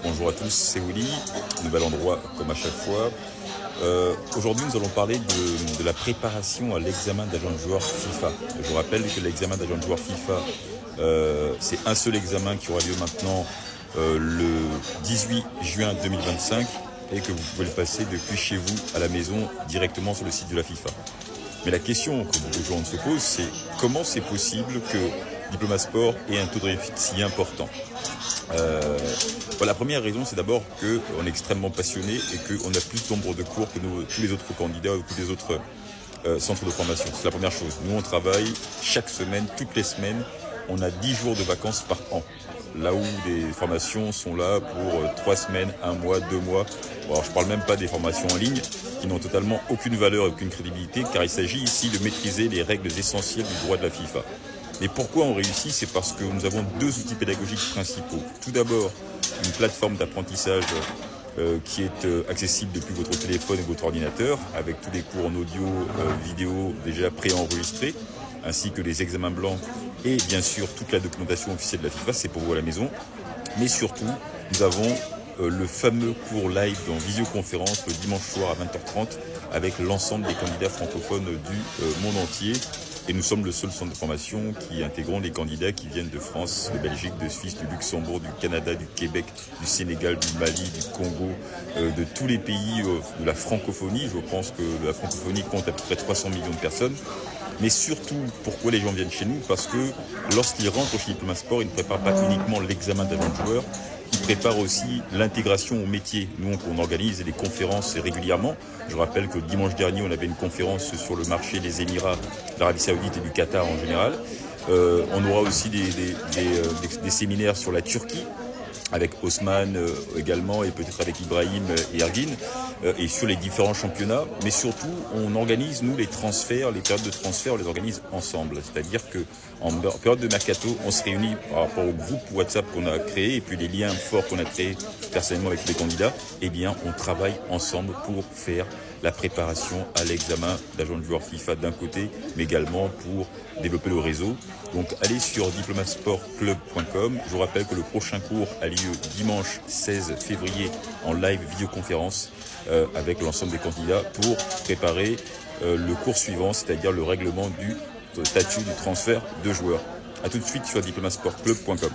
Bonjour à tous, c'est Willy, nouvel endroit comme à chaque fois. Aujourd'hui nous allons parler de la préparation à l'examen d'agent de joueur FIFA. Je vous rappelle que l'examen d'agent de joueur FIFA, c'est un seul examen qui aura lieu maintenant le 18 juin 2025 et que vous pouvez le passer depuis chez vous à la maison directement sur le site de la FIFA. Mais la question que beaucoup de gens se posent, c'est comment c'est possible que Diploma Sport ait un taux de réussite si important. La première raison, c'est d'abord qu'on est extrêmement passionné et qu'on a plus de nombre de cours que tous les autres candidats ou tous les autres centres de formation. C'est la première chose. Nous, on travaille chaque semaine, toutes les semaines. On a 10 jours de vacances par an. Là où les formations sont là pour 3 semaines, 1 mois, 2 mois. Bon, alors, je ne parle même pas des formations en ligne qui n'ont totalement aucune valeur et aucune crédibilité, car il s'agit ici de maîtriser les règles essentielles du droit de la FIFA. Mais pourquoi on réussit? C'est parce que nous avons deux outils pédagogiques principaux. Tout d'abord, une plateforme d'apprentissage qui est accessible depuis votre téléphone et votre ordinateur, avec tous les cours en audio, vidéo déjà préenregistrés, ainsi que les examens blancs et bien sûr toute la documentation officielle de la FIFA, c'est pour vous à la maison. Mais surtout, nous avons le fameux cours live en visioconférence le dimanche soir à 20h30 avec l'ensemble des candidats francophones du monde entier. Et nous sommes le seul centre de formation qui intégrons les candidats qui viennent de France, de Belgique, de Suisse, du Luxembourg, du Canada, du Québec, du Sénégal, du Mali, du Congo, de tous les pays de la francophonie. Je pense que la francophonie compte à peu près 300 millions de personnes. Mais surtout, pourquoi les gens viennent chez nous? Parce que lorsqu'ils rentrent chez Diploma Sport, ils ne préparent pas uniquement l'examen d'agent de joueur, ils préparent aussi l'intégration au métier. Nous, on organise des conférences régulièrement. Je rappelle que dimanche dernier, on avait une conférence sur le marché des Émirats, de l'Arabie Saoudite et du Qatar en général. On aura aussi des séminaires sur la Turquie, avec Osman également, et peut-être avec Ibrahim et Ergin, et sur les différents championnats. Mais surtout, on organise, nous, les transferts, les périodes de transfert, on les organise ensemble. C'est-à-dire qu'en période de mercato, on se réunit par rapport au groupe WhatsApp qu'on a créé, et puis les liens forts qu'on a créés personnellement avec les candidats, eh bien, on travaille ensemble pour faire la préparation à l'examen d'agent de joueur FIFA d'un côté, mais également pour développer le réseau. Donc allez sur diplomasportclub.com. Je vous rappelle que le prochain cours a lieu dimanche 16 février en live vidéoconférence avec l'ensemble des candidats pour préparer le cours suivant, c'est-à-dire le règlement du statut du transfert de joueurs. A tout de suite sur diplomasportclub.com.